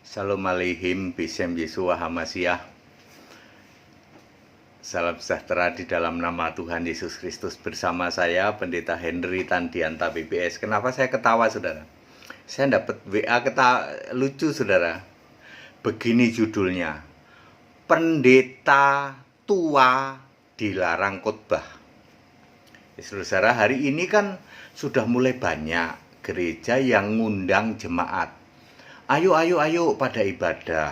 Shalom Aleihim, Bishem Yeshua Hamasiah. Salam sejahtera di dalam nama Tuhan Yesus Kristus. Bersama saya Pendeta Henry Tandianta BPS. Kenapa saya ketawa, saudara? Saya dapat WA lucu, saudara. Begini judulnya, Pendeta tua dilarang khotbah. Saudara, hari ini kan sudah mulai banyak gereja yang ngundang jemaat. Ayo pada ibadah.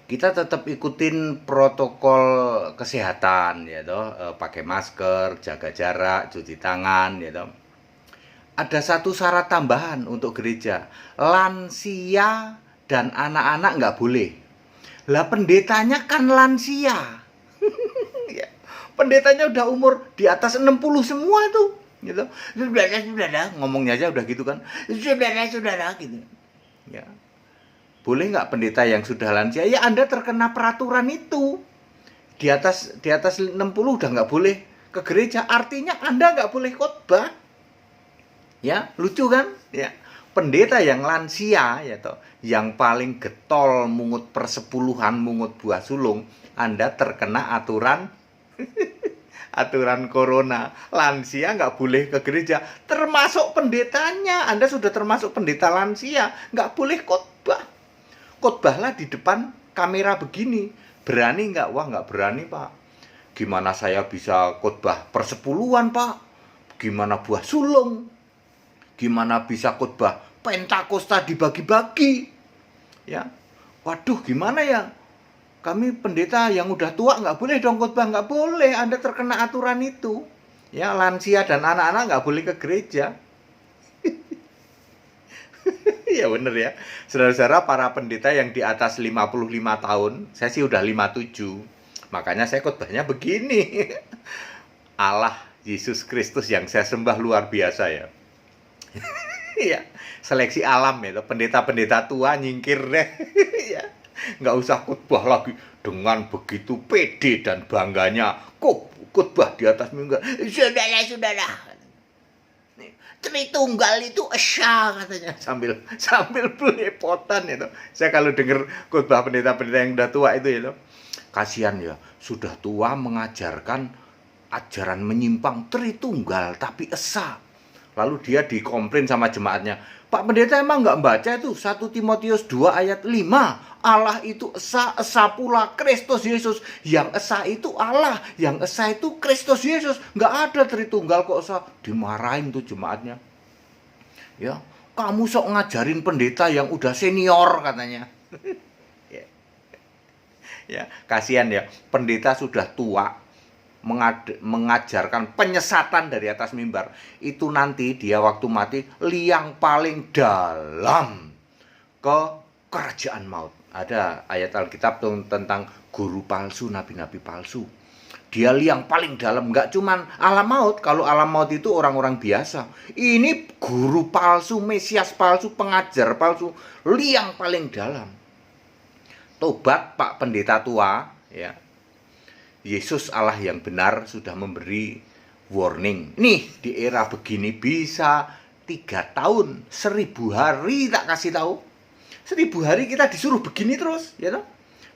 Kita tetap ikutin protokol kesehatan, ya toh, pakai masker, jaga jarak, cuci tangan, ya toh. Ada satu syarat tambahan untuk gereja, lansia dan anak-anak nggak boleh. Lah pendetanya kan lansia. Ya, pendetanya udah umur di atas 60 semua tuh, gitu. Sudah, ngomongnya aja udah gitu kan. Sudah, gitu. Ya, boleh nggak pendeta yang sudah lansia? Ya Anda terkena peraturan itu. Di atas 60 udah nggak boleh ke gereja. Artinya Anda nggak boleh khotbah. Ya, lucu kan? Ya, pendeta yang lansia, ya toh, yang paling getol mungut persepuluhan, mungut buah sulung, Anda terkena aturan corona. Lansia nggak boleh ke gereja, termasuk pendetanya. Anda sudah termasuk pendeta lansia, nggak boleh khotbah. Khotbahlah di depan kamera begini. Berani nggak? Wah, nggak berani, Pak. Gimana saya bisa khotbah persepuluhan, Pak? Gimana buah sulung? Gimana bisa khotbah Pentakosta dibagi-bagi? Ya, waduh, gimana ya? Kami pendeta yang udah tua nggak boleh dong khotbah, nggak boleh. Anda terkena aturan itu. Ya, lansia dan anak-anak nggak boleh ke gereja. Ya bener ya. Saudara-saudara, para pendeta yang di atas 55 tahun, saya sih udah 57. Makanya saya khotbahnya begini. Allah Yesus Kristus yang saya sembah luar biasa ya. Ya, seleksi alam ya, pendeta-pendeta tua nyingkir deh. Ya. Nggak usah khotbah lagi dengan begitu pede dan bangganya. Khotbah di atas mimbar. Saudara. Tritunggal itu esa katanya sambil belepotan itu. Saya kalau dengar khotbah pendeta-pendeta yang udah tua itu ya, kasihan ya, sudah tua mengajarkan ajaran menyimpang Tritunggal tapi esa. Lalu dia dikomplain sama jemaatnya, Pak Pendeta emang nggak baca itu 1 Timotius 2 ayat 5. Allah itu esa, esa pula Kristus Yesus. Yang esa itu Allah, yang esa itu Kristus Yesus. Nggak ada Tritunggal kok esa. Dimarahin tuh jemaatnya. Ya, kamu sok ngajarin pendeta yang udah senior katanya. Ya, kasihan ya, pendeta sudah tua mengajarkan penyesatan dari atas mimbar. Itu nanti dia waktu mati liang paling dalam ke kerajaan maut. Ada ayat Alkitab tentang guru palsu, nabi-nabi palsu. Dia liang paling dalam, nggak cuman alam maut. Kalau alam maut itu orang-orang biasa. Ini guru palsu, mesias palsu, pengajar palsu, liang paling dalam. Tobat Pak Pendeta tua, ya. Yesus Allah yang benar sudah memberi warning. Nih, di era begini bisa 3 tahun, 1000 hari tak kasih tahu. 1000 hari kita disuruh begini terus, ya toh?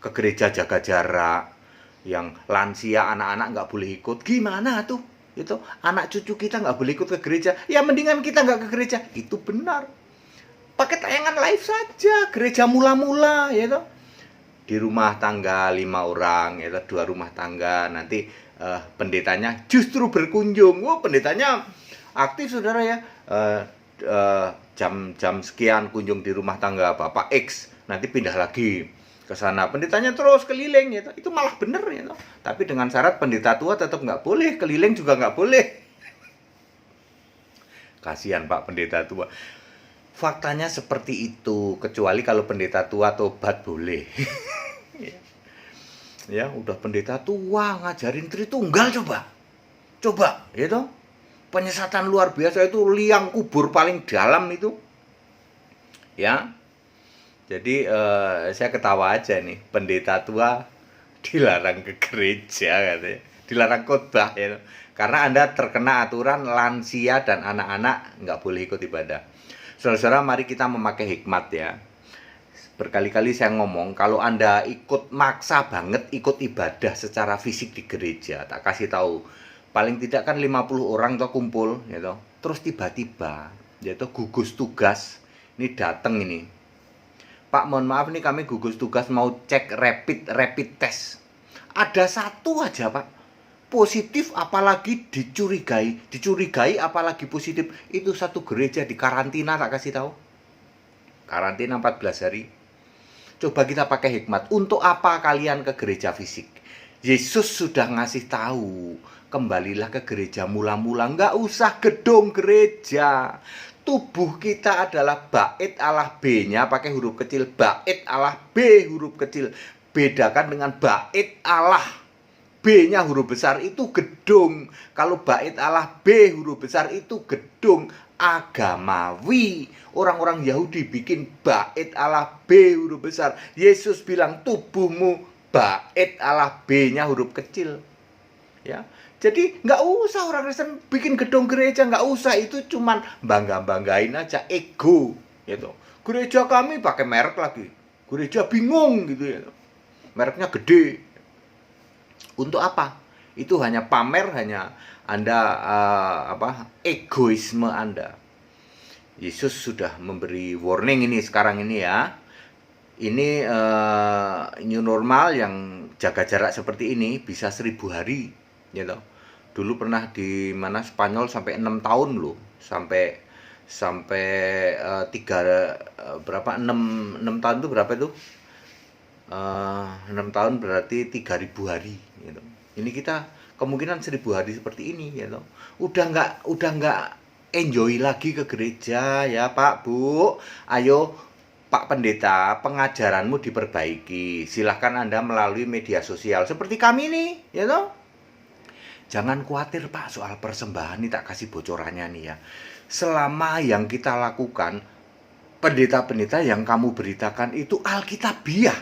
Ke gereja jaga jarak, yang lansia anak-anak nggak boleh ikut. Gimana tuh? Itu anak cucu kita nggak boleh ikut ke gereja. Ya mendingan kita nggak ke gereja. Itu benar. Pakai tayangan live saja, gereja mula-mula, ya toh? Di rumah tangga 5 orang, ya 2 rumah tangga, nanti pendetanya justru berkunjung. Wah, pendetanya aktif, saudara ya. Jam sekian kunjung di rumah tangga Bapak X, nanti pindah lagi ke sana. Pendetanya terus keliling, ya. Itu malah bener, ya. Tapi dengan syarat pendeta tua tetap nggak boleh, keliling juga nggak boleh. Kasihan Pak pendeta tua. Faktanya seperti itu, kecuali kalau pendeta tua tobat boleh. Ya, udah pendeta tua ngajarin Tritunggal, coba, ya toh. Penyesatan luar biasa itu, liang kubur paling dalam itu. Ya. Jadi saya ketawa aja nih, pendeta tua dilarang ke gereja katanya. Dilarang khotbah ya. Karena Anda terkena aturan lansia dan anak-anak nggak boleh ikut ibadah. Saudara-saudara, mari kita memakai hikmat ya. Berkali-kali saya ngomong, kalau Anda ikut maksa banget ikut ibadah secara fisik di gereja, tak kasih tahu, paling tidak kan 50 orang tuh kumpul, gitu. Terus tiba-tiba, yaitu gugus tugas, ini datang ini. Pak, mohon maaf nih kami gugus tugas mau cek rapid test. Ada satu aja, Pak, positif apalagi dicurigai apalagi positif. Itu satu gereja di karantina, tak kasih tahu. Karantina 14 hari. Coba kita pakai hikmat. Untuk apa kalian ke gereja fisik? Yesus sudah ngasih tahu, kembalilah ke gereja mula-mula. Nggak usah gedung gereja. Tubuh kita adalah bait Allah B-nya pakai huruf kecil, bait Allah B huruf kecil. Bedakan dengan bait Allah B-nya huruf besar itu gedung. Kalau bait Allah B huruf besar itu gedung agamawi. Orang-orang Yahudi bikin bait Allah B huruf besar. Yesus bilang tubuhmu bait Allah B-nya huruf kecil. Ya, jadi nggak usah orang Kristen bikin gedung gereja, nggak usah. Itu cuman bangga-banggain aja, ego gitu. Gereja kami pakai merek lagi, gereja bingung gitu ya, mereknya gede. Untuk apa? Itu hanya pamer, hanya Anda egoisme Anda. Yesus sudah memberi warning ini sekarang ini ya. Ini new normal yang jaga jarak seperti ini bisa 1000 hari gitu. Dulu pernah di mana Spanyol sampai 6 tahun loh. Sampai 6 tahun itu berapa itu? 6 tahun berarti 3000 hari gitu. Ini kita kemungkinan 1000 hari seperti ini gitu. Udah nggak enjoy lagi ke gereja ya Pak Bu. Ayo Pak Pendeta, pengajaranmu diperbaiki. Silahkan Anda melalui media sosial seperti kami nih, ya toh. Jangan khawatir Pak soal persembahan, ini tak kasih bocorannya nih ya. Selama yang kita lakukan, pendeta-pendeta yang kamu beritakan itu alkitabiah.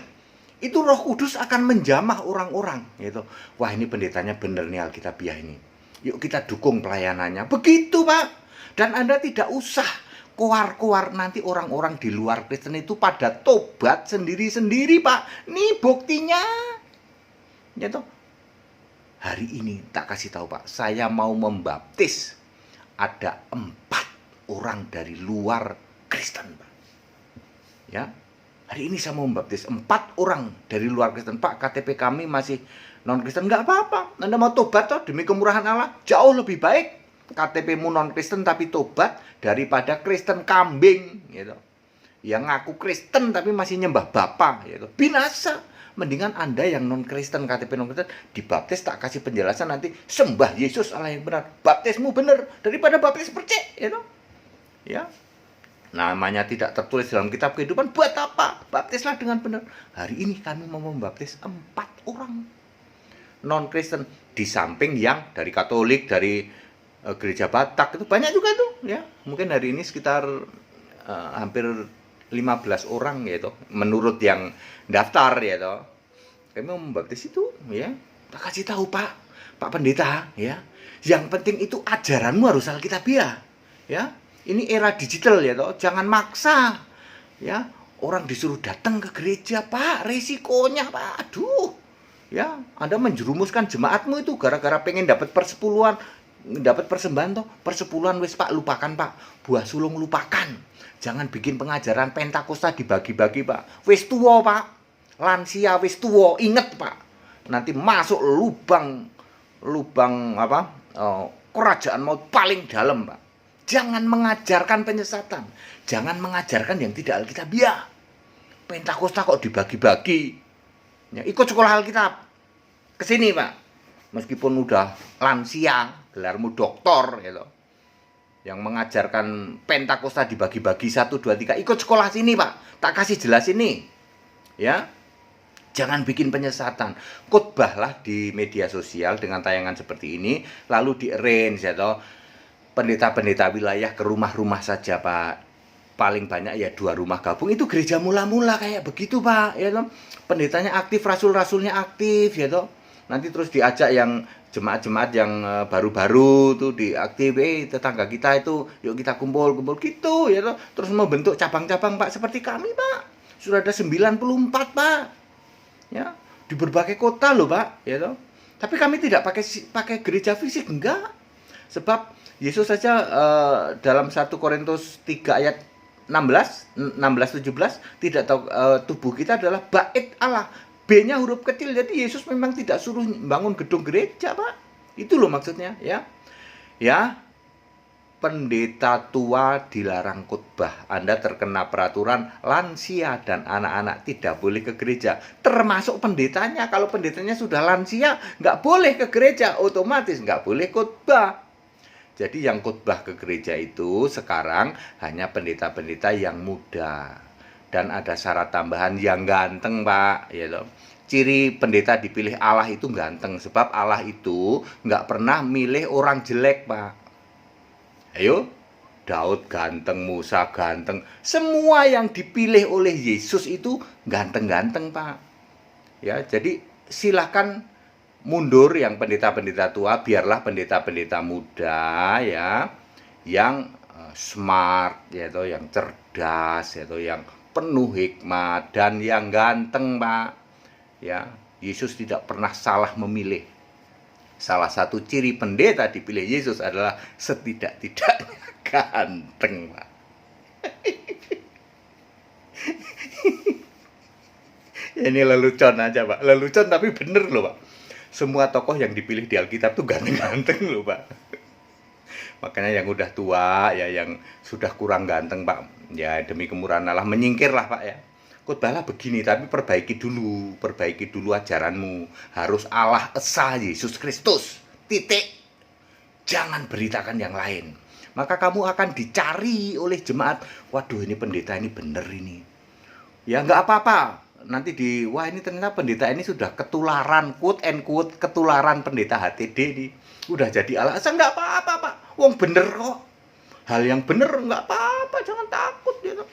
Itu Roh Kudus akan menjamah orang-orang gitu. Wah, ini pendetanya bener nih alkitabiah ini. Yuk kita dukung pelayanannya. Begitu Pak. Dan Anda tidak usah keluar nanti orang-orang di luar Kristen itu pada tobat sendiri-sendiri Pak. Nih buktinya. Ya toh. Hari ini tak kasih tahu Pak, saya mau membaptis ada 4 orang dari luar Kristen Pak. Ya. Hari ini saya mau membaptis 4 orang dari luar Kristen. Pak, KTP kami masih non-Kristen. Enggak apa-apa. Anda mau tobat toh demi kemurahan Allah, jauh lebih baik KTP-mu non-Kristen tapi tobat daripada Kristen kambing gitu. Yang ngaku Kristen tapi masih nyembah Bapa gitu. Binasa. Mendingan Anda yang non-Kristen, KTP non-Kristen dibaptis, tak kasih penjelasan nanti sembah Yesus Allah yang benar. Baptismu benar daripada baptis percik gitu. Ya. Namanya tidak tertulis dalam kitab kehidupan, buat apa? Baptislah dengan benar. Hari ini kami mau membaptis 4 orang non-Kristen. Di samping yang dari Katolik, dari gereja Batak, itu banyak juga tuh ya. Mungkin hari ini sekitar hampir 15 orang gitu. Menurut yang daftar ya toh. Kami mau membaptis itu ya. Tak kasih tahu Pak Pendeta ya. Yang penting itu ajaranmu harus alkitabiah ya. Ini era digital ya toh, jangan maksa. Ya, orang disuruh datang ke gereja, Pak, resikonya, Pak. Aduh. Ya, Anda menjerumuskan jemaatmu itu gara-gara pengen dapat persepuluhan, dapat persembahan toh. Persepuluhan wis Pak, lupakan Pak. Buah sulung lupakan. Jangan bikin pengajaran Pentakosta dibagi-bagi, Pak. Wis tuwa, Pak. Lansia wis tuwa, inget, Pak. Nanti masuk lubang kerajaan maut paling dalam, Pak. Jangan mengajarkan penyesatan. Jangan mengajarkan yang tidak alkitabiah. Pentakosta kok dibagi-bagi. Ya, ikut sekolah Alkitab. Kesini Pak. Meskipun udah lansia, gelarmu doktor gitu. Yang mengajarkan Pentakosta dibagi-bagi 1, 2, 3. Ikut sekolah sini Pak. Tak kasih jelas ini. Ya. Jangan bikin penyesatan. Khotbahlah di media sosial dengan tayangan seperti ini. Lalu di-arrange ya toh. Pendeta-pendeta wilayah ke rumah-rumah saja Pak. Paling banyak ya 2 rumah gabung. Itu gereja mula-mula kayak begitu Pak ya toh. Pendetanya aktif, rasul-rasulnya aktif ya toh. Nanti terus diajak yang jemaat-jemaat yang baru-baru tuh diaktif, tetangga kita itu yuk kita kumpul gitu ya toh. Terus membentuk cabang-cabang Pak seperti kami Pak. Sudah ada 94, Pak. Ya, di berbagai kota loh, Pak, ya toh. Tapi kami tidak pakai gereja fisik, enggak. Sebab Yesus saja dalam 1 Korintus 3 ayat 16-17 tidak tahu tubuh kita adalah bait Allah. B-nya huruf kecil, jadi Yesus memang tidak suruh bangun gedung gereja, Pak. Itu loh maksudnya, ya. Ya, pendeta tua dilarang khotbah. Anda terkena peraturan lansia dan anak-anak tidak boleh ke gereja. Termasuk pendetanya. Kalau pendetanya sudah lansia, nggak boleh ke gereja. Otomatis nggak boleh khotbah. Jadi yang khotbah ke gereja itu sekarang hanya pendeta-pendeta yang muda. Dan ada syarat tambahan yang ganteng, Pak. Ya loh. Ciri pendeta dipilih Allah itu ganteng. Sebab Allah itu nggak pernah milih orang jelek, Pak. Ayo, Daud ganteng, Musa ganteng. Semua yang dipilih oleh Yesus itu ganteng-ganteng, Pak. Ya, jadi silakan mundur yang pendeta-pendeta tua, biarlah pendeta-pendeta muda ya, yang smart, yaitu yang cerdas, yaitu yang penuh hikmat dan yang ganteng, Pak. Ya, Yesus tidak pernah salah memilih. Salah satu ciri pendeta dipilih Yesus adalah setidak-tidaknya ganteng, Pak. Ini lelucon aja, Pak. Lelucon tapi bener loh, Pak. Semua tokoh yang dipilih di Alkitab tuh ganteng-ganteng loh, Pak. Makanya yang udah tua, ya yang sudah kurang ganteng, Pak, ya demi kemurahan Allah menyingkirlah, Pak, ya. Khotbahlah begini, tapi perbaiki dulu ajaranmu. Harus Allah Esa Yesus Kristus. Titik. Jangan beritakan yang lain. Maka kamu akan dicari oleh jemaat. Waduh, ini pendeta ini bener ini. Ya nggak apa-apa. Nanti wah ini ternyata pendeta ini sudah ketularan, quote and quote, ketularan pendeta HTD ini. Udah jadi alasan, nggak apa-apa, Pak. Wong bener kok. Hal yang bener nggak apa-apa, jangan takut gitu.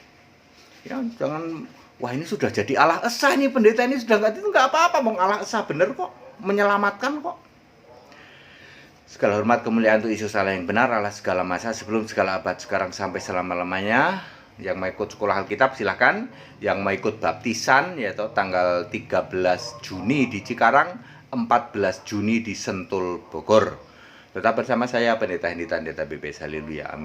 Ya, jangan, wah ini sudah jadi Allah Esa nih pendeta ini sudah nggak apa-apa, Wong Allah Esa bener kok, menyelamatkan kok. Segala hormat kemuliaan untuk Yesus Allah yang benar, Allah segala masa, sebelum segala abad, sekarang sampai selama-lamanya. Yang mau ikut sekolah Alkitab silahkan. Yang mau ikut baptisan yaitu tanggal 13 Juni di Cikarang, 14 Juni di Sentul Bogor. Tetap bersama saya Pendeta Hendy Tandeta BPS. Haleluya, amin.